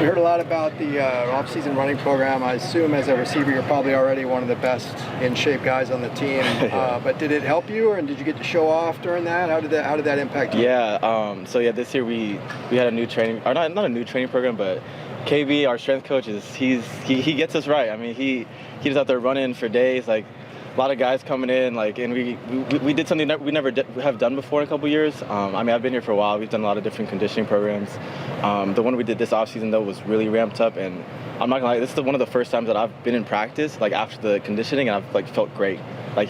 We heard a lot about the off-season running program. I assume as a receiver, you're probably already one of the best in-shape guys on the team. But did it help you, or did you get to show off during that? How did that impact you? Yeah. So this year we had a new training, or not a new training program, but KB, our strength coach, he gets us right. I mean, he's out there running for days, like. A lot of guys coming in, and we did something that we never have done before in a couple years. I mean, I've been here for a while. We've done a lot of different conditioning programs. The one we did this offseason, though, was really ramped up, and I'm not gonna lie, this is one of the first times that I've been in practice, after the conditioning, and I've felt great.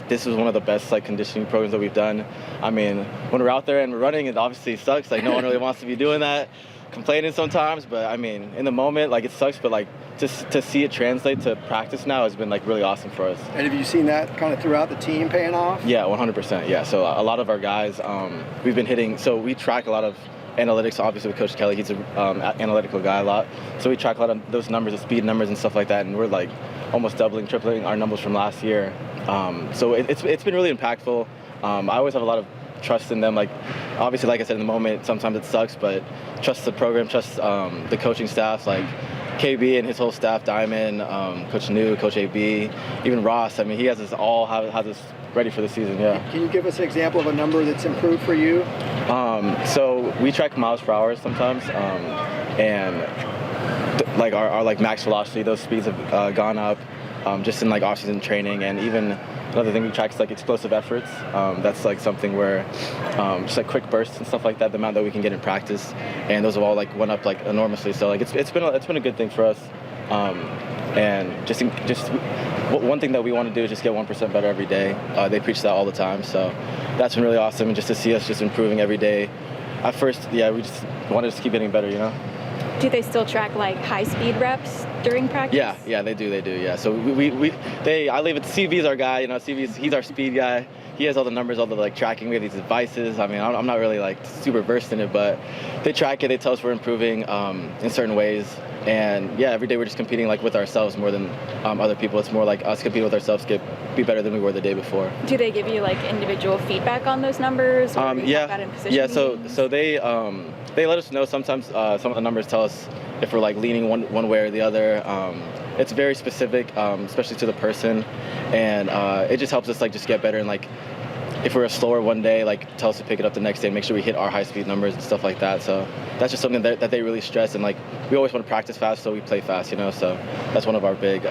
This is one of the best conditioning programs that we've done. I mean, when we're out there and we're running, it obviously sucks. No one really wants to be doing that, complaining sometimes. But I mean, in the moment, it sucks. But just to see it translate to practice now has been really awesome for us. And have you seen that kind of throughout the team paying off? Yeah, 100%. Yeah. So a lot of our guys, we've been hitting. So we track a lot of analytics, obviously, with Coach Kelly. He's an analytical guy a lot. So we track a lot of those numbers, the speed numbers and stuff like that. And we're almost doubling, tripling our numbers from last year. So it's been really impactful. I always have a lot of trust in them. Obviously, like I said, in the moment, sometimes it sucks, but trust the program, trust the coaching staff, KB and his whole staff, Diamond, Coach New, Coach AB, even Ross. I mean, he has us ready for the season, yeah. Can you give us an example of a number that's improved for you? So we track miles per hour sometimes, and our max velocity, those speeds have gone up just in off-season training, and even another thing we track is explosive efforts. That's something where just quick bursts and stuff like that, the amount that we can get in practice, and those have all went up enormously. So it's been a good thing for us. And just one thing that we want to do is just get 1% better every day. They preach that all the time, so that's been really awesome. And just to see us just improving every day. At first, we just wanted to keep getting better, Do they still track high speed reps during practice? Yeah, they do. Yeah. So I leave it. CV's our guy. CV's he's our speed guy. He has all the numbers, all the tracking. We have these devices. I mean, I'm not really super versed in it, but they track it. They tell us we're improving in certain ways. And yeah, every day we're just competing with ourselves more than other people. It's more us competing with ourselves to be better than we were the day before. Do they give you individual feedback on those numbers? Or Yeah. So they let us know. Sometimes some of the numbers tell us if we're leaning one way or the other. It's very specific, especially to the person, and it just helps us just get better. And if we're slower one day, tell us to pick it up the next day and make sure we hit our high speed numbers and stuff like that. So that's just something that they really stress. And we always want to practice fast, so we play fast, So that's one of our big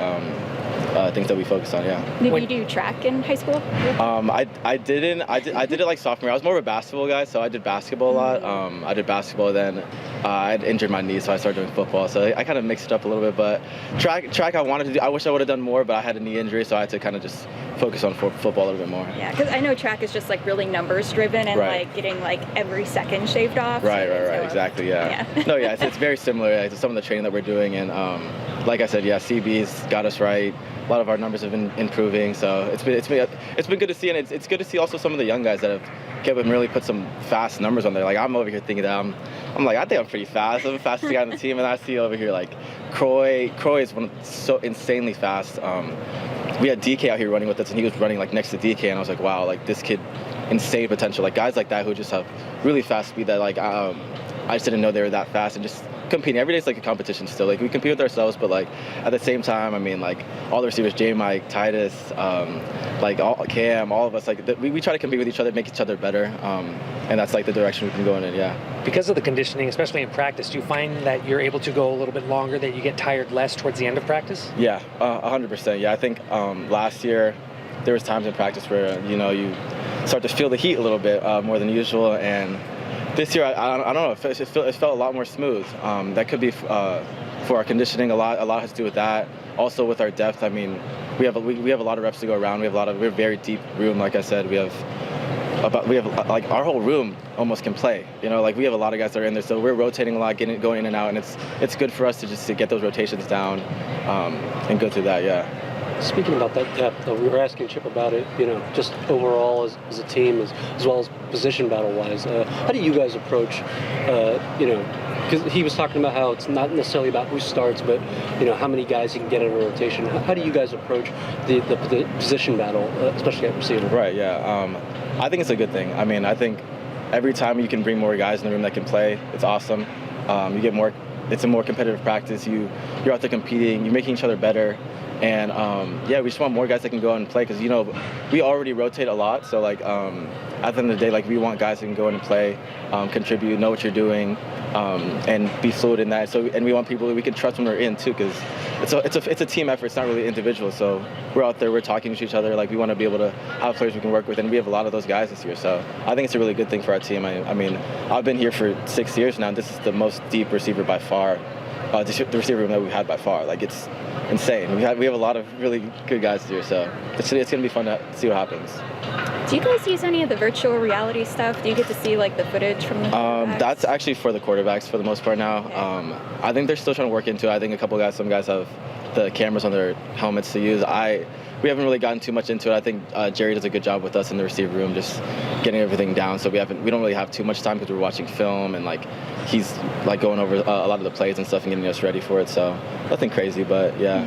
things that we focus on. Yeah. Did you do track in high school? I didn't. I did it sophomore. I was more of a basketball guy, so I did basketball a lot. I did basketball, then I had injured my knee, so I started doing football. So I kind of mixed it up a little bit. But track I wanted to do. I wish I would have done more, but I had a knee injury, so I had to kind of just focus on football a little bit more. Yeah, because I know track is just really numbers driven and getting every second shaved off. Right. Exactly. Yeah. No, yeah, it's very similar to some of the training that we're doing, and like I said, yeah, CB's got us right. A lot of our numbers have been improving, so it's been good to see, and it's good to see also some of the young guys that have kept and really put some fast numbers on there. I'm over here thinking that I think I'm pretty fast. I'm the fastest guy on the team, and I see over here Croy is so insanely fast. We had DK out here running with us, and he was running next to DK, and I was like, wow, this kid, insane potential. Guys like that who just have really fast speed that I just didn't know they were that fast, and just competing. Every day is a competition still. We compete with ourselves, but at the same time, I mean, all the receivers, Mike, Titus, Cam, all of us, we try to compete with each other, make each other better, and that's the direction we've been going in. Yeah. Because of the conditioning, especially in practice, do you find that you're able to go a little bit longer, that you get tired less towards the end of practice? Yeah, 100%. Yeah, I think last year there was times in practice where you start to feel the heat a little bit more than usual, and this year, I don't know, it felt a lot more smooth. That could be for our conditioning. A lot has to do with that. Also with our depth, I mean, we have a lot of reps to go around. We're a very deep room, like I said. We have our whole room almost can play. We have a lot of guys that are in there, so we're rotating a lot, going in and out, and it's good for us to get those rotations down and go through that. Yeah. Speaking about that depth, we were asking Chip about it, just overall as a team, as well as position battle-wise. How do you guys approach, because he was talking about how it's not necessarily about who starts, but, how many guys he can get in a rotation. How do you guys approach the position battle, especially at receiver? Right, yeah. I think it's a good thing. I mean, I think every time you can bring more guys in the room that can play, it's awesome. You get more it's a more competitive practice. You're out there competing. You're making each other better. And yeah, we just want more guys that can go out and play because, you know, we already rotate a lot. So, like, at the end of the day, like, we want guys that can go in and play, contribute, know what you're doing, and be fluid in that. So, and we want people that we can trust when we're in, too, because it's a team effort. It's not really individual. So we're out there, we're talking to each other. Like, we want to be able to have players we can work with, and we have a lot of those guys this year. So I think it's a really good thing for our team. I mean, I've been here for 6 years now, and this is the most deep receiver by far. The receiver room that we've had by far. Like, it's insane. We have a lot of really good guys here, so it's going to be fun to see what happens. Do you guys use any of the virtual reality stuff? Do you get to see like the footage from the quarterbacks? That's actually for the quarterbacks for the most part now. Okay. I think they're still trying to work into it. I think some guys have the cameras on their helmets to use. We haven't really gotten too much into it. I think Jerry does a good job with us in the receiver room, just getting everything down. So we don't really have too much time because we're watching film and like he's like going over a lot of the plays and stuff and getting us ready for it. So nothing crazy, but yeah,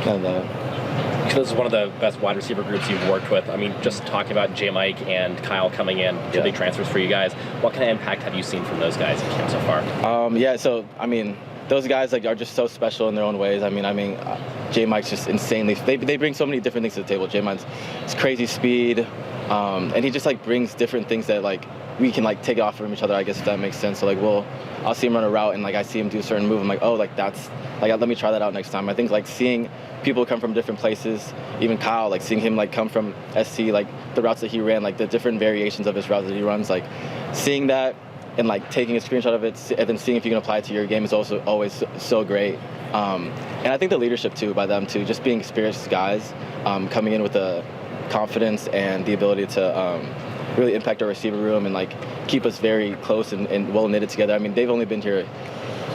kind of that. This is one of the best wide receiver groups you've worked with. I mean, just talking about J. Mike and Kyle coming in, two big transfers for you guys. What kind of impact have you seen from those guys in camp so far? Yeah, so I mean, those guys like are just so special in their own ways. I mean, J. Mike's just insanely. They bring so many different things to the table. J. Mike's crazy speed, and he just like brings different things that like we can like take off from each other. I guess if that makes sense. So like, I'll see him run a route and like I see him do a certain move. I'm like, oh, like that's like let me try that out next time. I think like seeing people come from different places, even Kyle, like seeing him like come from SC, like the routes that he ran, like the different variations of his routes that he runs, like seeing that. And like taking a screenshot of it and then seeing if you can apply it to your game is also always so great. And I think the leadership too by them too, just being experienced guys, coming in with the confidence and the ability to really impact our receiver room and like keep us very close and well knitted together. I mean, they've only been here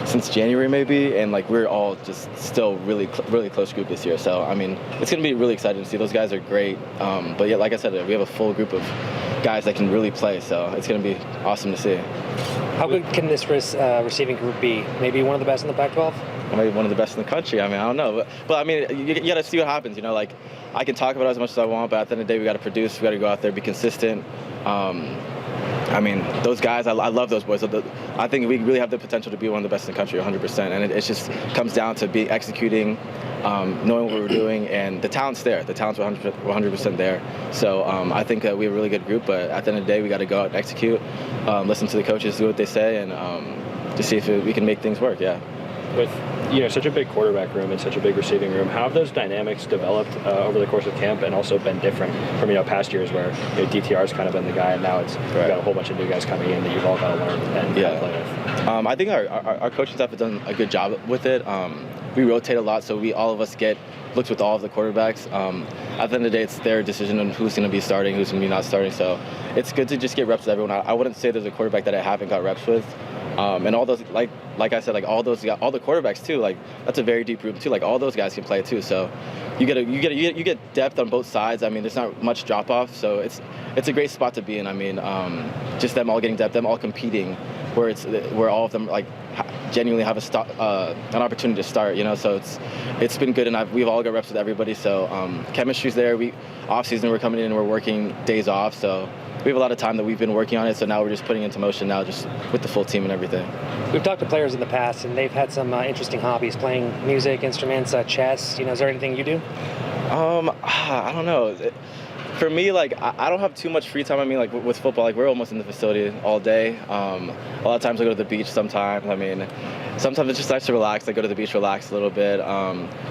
since January maybe, and like we're all just still really close group this year. So I mean, it's gonna be really exciting to see. Those guys are great. But yeah, like I said, we have a full group of guys that can really play, so it's going to be awesome to see. How good can this receiving group be? Maybe one of the best in the Pac-12? Maybe one of the best in the country. I mean, I don't know. But I mean, you got to see what happens. You know, like, I can talk about it as much as I want, but at the end of the day, we got to produce. We got to go out there, be consistent. I mean, those guys, I love those boys. I think we really have the potential to be one of the best in the country, 100%. And it just comes down to executing, knowing what we're doing, and the talent's there. The talent's 100% there. So I think we have a really good group, but at the end of the day, we got to go out and execute, listen to the coaches, do what they say, and just see if we can make things work, yeah. With such a big quarterback room and such a big receiving room, how have those dynamics developed over the course of camp and also been different from past years where DTR's kind of been the guy and now it's you've got a whole bunch of new guys coming in that you've all got to learn and play with? I think our coaching staff has done a good job with it. We rotate a lot, so all of us get looks with all of the quarterbacks. At the end of the day, it's their decision on who's going to be starting, who's going to be not starting. So it's good to just get reps with everyone. I wouldn't say there's a quarterback that I haven't got reps with. And all those, like I said, like all the quarterbacks too. Like that's a very deep group too. Like all those guys can play too. So you get depth on both sides. I mean, there's not much drop off. So it's a great spot to be in. I mean, just them all getting depth, them all competing, where all of them like genuinely have an opportunity to start. So it's been good, and we've all got reps with everybody. So chemistry's there. Off season we're coming in and we're working days off. So we have a lot of time that we've been working on it, so now we're just putting it into motion now, just with the full team and everything. We've talked to players in the past, and they've had some interesting hobbies, playing music, instruments, chess. Is there anything you do? I don't know. For me, like, I don't have too much free time. I mean, like, with football, like, we're almost in the facility all day. A lot of times I go to the beach sometimes. I mean, sometimes it's just nice to relax. I go to the beach, relax a little bit.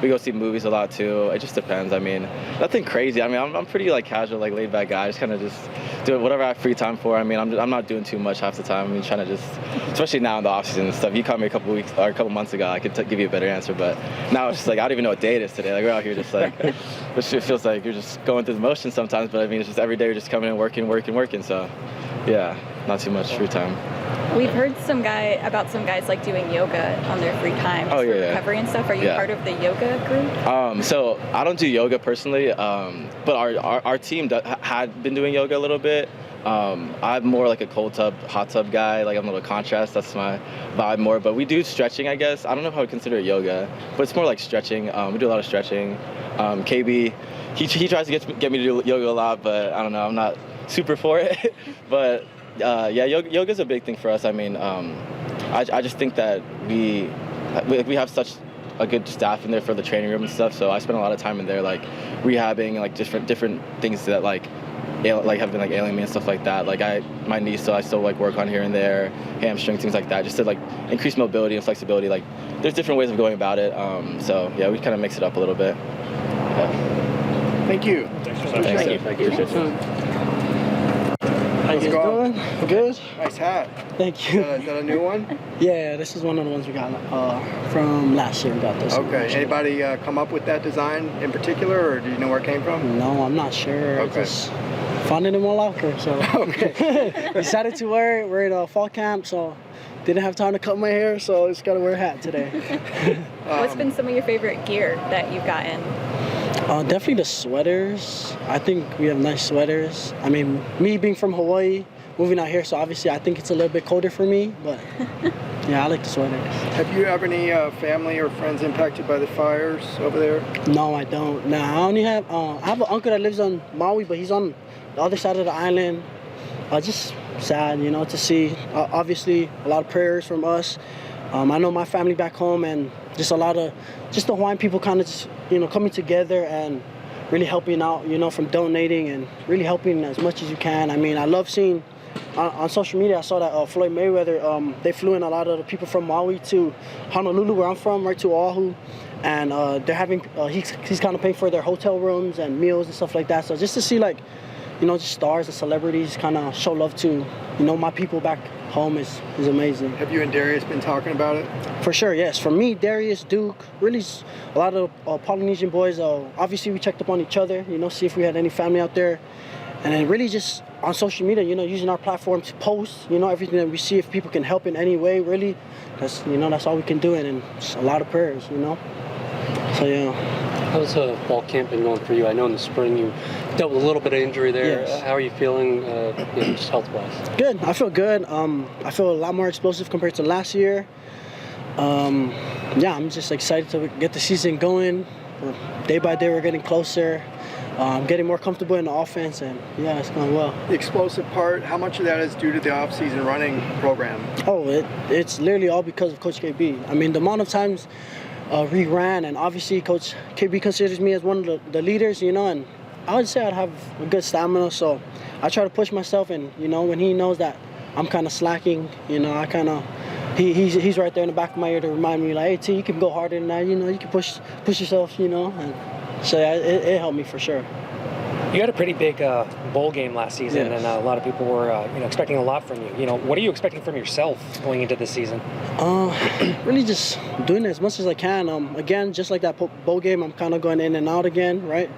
We go see movies a lot, too. It just depends. I mean, nothing crazy. I mean, I'm pretty, like, casual, like, laid-back guy. I just kind of just do whatever I have free time for. I mean, I'm not doing too much half the time. I mean, trying to just, especially now in the off-season and stuff. You caught me a couple months ago, I could give you a better answer. But now it's just, like, I don't even know what day it is today. Like, we're out here just, like, it feels like you're just going through the motions sometimes. But I mean, it's just every day you're just coming in, working. So, yeah, not too much free time. We've heard about some guys like doing yoga on their free time for recovery and stuff. Are you part of the yoga group? So I don't do yoga personally, but our team had been doing yoga a little bit. I'm more like a cold tub, hot tub guy. Like, I'm a little contrast. That's my vibe more. But we do stretching, I guess. I don't know if I would consider it yoga, but it's more like stretching. We do a lot of stretching. KB, he tries to get me to do yoga a lot, but I don't know. I'm not super for it. But yeah, yoga's a big thing for us. I mean, I just think that we have such a good staff in there for the training room and stuff. So I spend a lot of time in there, like rehabbing like different things that like have been like ailing me and stuff like that. Like my knee, so I still like work on here and there, hamstring, things like that, just to like increase mobility and flexibility. Like there's different ways of going about it. So yeah, we kind of mix it up a little bit. Yeah. Thank you. Thank you. How you doing? Good. Nice hat. Thank you. Is that a new one? Yeah, this is one of the ones we got from last year. We got this. Okay. Anybody come up with that design in particular, or do you know where it came from? No, I'm not sure. Okay. Just found it in my locker, so okay. Decided to wear it. We're in a fall camp, so didn't have time to cut my hair, so just gotta wear a hat today. What's been some of your favorite gear that you've gotten? Definitely the sweaters. I think we have nice sweaters. I mean, me being from Hawaii, moving out here, so obviously I think it's a little bit colder for me, but yeah, I like the sweaters. Have you have any family or friends impacted by the fires over there? No, I don't. Nah, I only have, I have an uncle that lives on Maui, but he's on the other side of the island. Just sad, you know, to see. Obviously, a lot of prayers from us. I know my family back home, and just a lot of, just the Hawaiian people kind of just, you know, coming together and really helping out, you know, from donating and really helping as much as you can. I mean, I love seeing on social media, I saw that Floyd Mayweather, they flew in a lot of the people from Maui to Honolulu, where I'm from, right to Oahu, and they're having, he's kind of paying for their hotel rooms and meals and stuff like that. So just to see, like, you know, just stars and celebrities kind of show love to, you know, my people back home is amazing. Have you and Darius been talking about it? For sure, yes. For me, Darius, Duke, really a lot of Polynesian boys. Obviously, we checked up on each other, you know, see if we had any family out there. And then really just on social media, you know, using our platform to post, you know, everything that we see, if people can help in any way, really, that's, you know, that's all we can do. And just a lot of prayers, you know. So, yeah. How's fall camp been going for you? I know in the spring you dealt with a little bit of injury there. Yes. How are you feeling, you know, just health-wise? Good. I feel good. I feel a lot more explosive compared to last year. Yeah, I'm just excited to get the season going. Day by day, we're getting closer. I'm getting more comfortable in the offense, and yeah, it's going well. The explosive part, how much of that is due to the off-season running program? Oh, it's literally all because of Coach KB. I mean, the amount of times we ran, and obviously Coach KB considers me as one of the leaders, you know, and I would say I'd have a good stamina, so I try to push myself, and, you know, when he knows that I'm kind of slacking, you know, I kind of, he's right there in the back of my ear to remind me, like, hey, T, you can go harder than that, you know, you can push yourself, you know, and so yeah, it helped me for sure. You had a pretty big bowl game last season, yes. and a lot of people were, you know, expecting a lot from you. You know, what are you expecting from yourself going into this season? Really just doing it as much as I can. Again, just like that bowl game, I'm kind of going in and out again, right?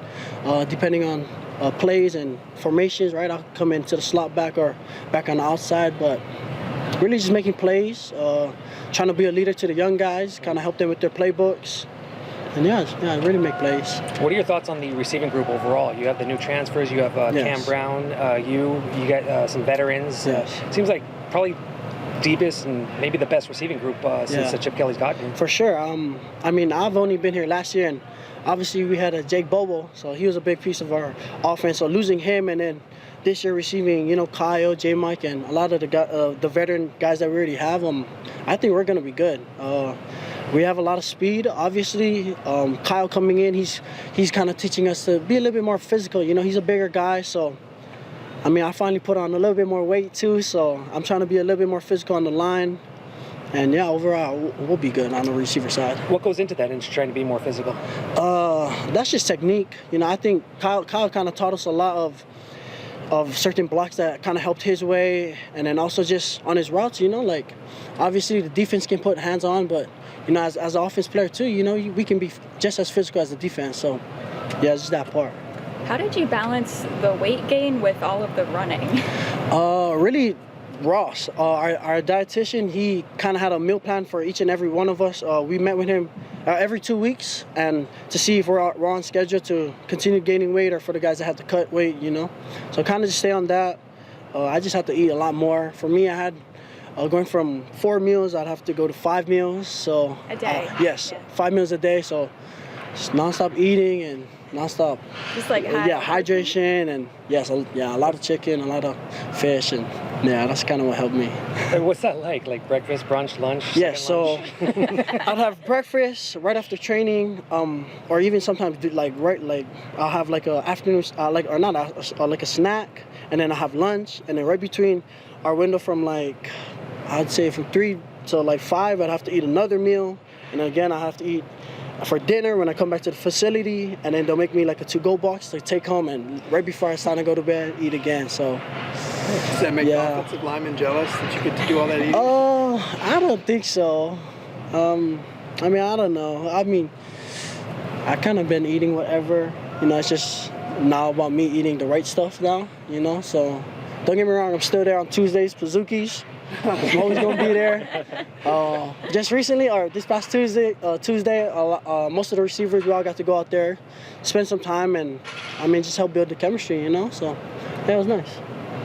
Depending on plays and formations, right? I'll come into the slot back or back on the outside, but really just making plays, trying to be a leader to the young guys, kind of help them with their playbooks. And yeah, really make plays. What are your thoughts on the receiving group overall? You have the new transfers. You have yes. Cam Brown. You got some veterans. Yes. Seems like probably deepest and maybe the best receiving group since Chip Kelly's gotten here. For sure. I mean, I've only been here last year, and obviously we had a Jake Bobo, so he was a big piece of our offense. So losing him, and then this year receiving, you know, Kyle, J. Mike, and a lot of the veteran guys that we already have, I think we're gonna be good. We have a lot of speed, obviously. Kyle coming in, he's kind of teaching us to be a little bit more physical. You know, he's a bigger guy, so I mean, I finally put on a little bit more weight too, so I'm trying to be a little bit more physical on the line. And yeah, overall, we'll be good on the receiver side. What goes into that, into trying to be more physical? That's just technique. You know, I think Kyle kind of taught us a lot of certain blocks that kind of helped his way, and then also just on his routes, you know, like obviously the defense can put hands on, but you know, as an offense player too, you know, we can be just as physical as the defense. So yeah, it's just that part. How did you balance the weight gain with all of the running? Really, Ross, our dietitian, he kind of had a meal plan for each and every one of us. We met with him every 2 weeks, and to see if we're on schedule to continue gaining weight, or for the guys that have to cut weight, you know. So kind of just stay on that. I just have to eat a lot more. For me, I had going from 4 meals, I'd have to go to 5 meals. So a day. Yes, yeah. 5 meals a day. So just nonstop eating and nonstop. Just like hydration, and yes, a lot of chicken, a lot of fish, and Yeah, that's kind of what helped me. And what's that like? Like breakfast, brunch, lunch? Yeah, second so lunch? I'd have breakfast right after training, or even sometimes I'll have like a afternoon, like a snack, and then I have lunch, and then right between our window from like, I'd say from 3 to like 5, I'd have to eat another meal, and then again I have to eat for dinner when I come back to the facility, and then they'll make me like a to-go box to take home, and right before it's time to go to bed, eat again. So does that make the offensive linemen jealous that you get to do all that eating? I don't think so. I mean, I don't know. I mean, I kind of been eating whatever. You know, it's just now about me eating the right stuff now. You know, so don't get me wrong. I'm still there on Tuesdays, Pazookies. I'm always gonna be there. Just recently, or this past Tuesday, most of the receivers we all got to go out there, spend some time, and I mean just help build the chemistry, you know. So yeah, it was nice.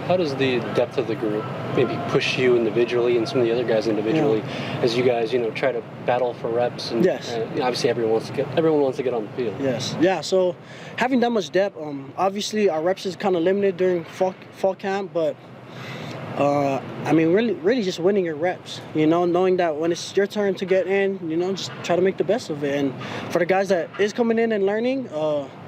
How does the depth of the group maybe push you individually and some of the other guys individually as you guys, you know, try to battle for reps? And obviously everyone wants to get on the field. Yes. Yeah. So having that much depth, obviously our reps is kind of limited during fall camp, but. I mean, really just winning your reps, you know, knowing that when it's your turn to get in, you know, just try to make the best of it. And for the guys that is coming in and learning,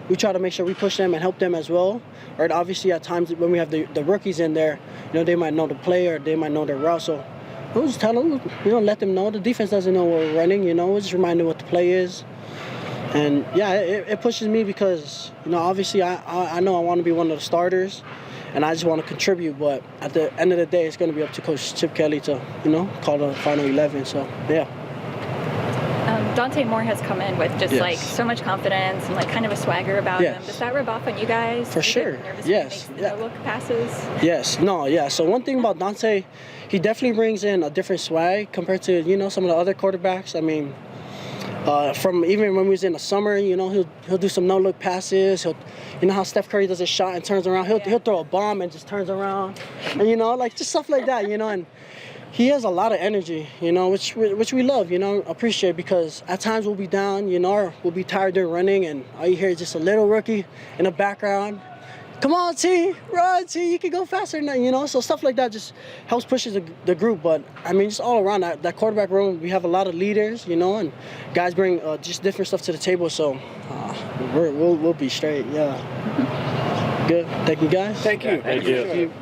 we try to make sure we push them and help them as well. Right? Obviously, at times when we have the rookies in there, you know, they might know the play or they might know their route. So we'll just tell them, you know, let them know. The defense doesn't know what we're running, you know, we'll just remind them what the play is. And yeah, it pushes me because, you know, obviously I know I want to be one of the starters. And I just want to contribute, but at the end of the day, it's going to be up to Coach Chip Kelly to, you know, call the final 11. So, yeah. Dante Moore has come in with just like so much confidence and like kind of a swagger about him. Does that rub off on you guys? For sure. Yes. No-look passes? Yes. No. Yeah. So one thing about Dante, he definitely brings in a different swag compared to, you know, some of the other quarterbacks. I mean, from even when we was in the summer, you know, he'll do some no-look passes. You know how Steph Curry does his shot and turns around. He'll throw a bomb and just turns around, and you know, like just stuff like that, you know. And he has a lot of energy, you know, which we love, you know, appreciate, because at times we'll be down, you know, or we'll be tired during running, and all you hear is just a little rookie in the background. Come on, T, run, T, you can go faster than that, you know. So stuff like that just helps pushes the group. But I mean, just all around that quarterback room, we have a lot of leaders, you know, and guys bring just different stuff to the table. So we'll be straight, yeah. Good. Thank you, guys. Thank you. Thank you.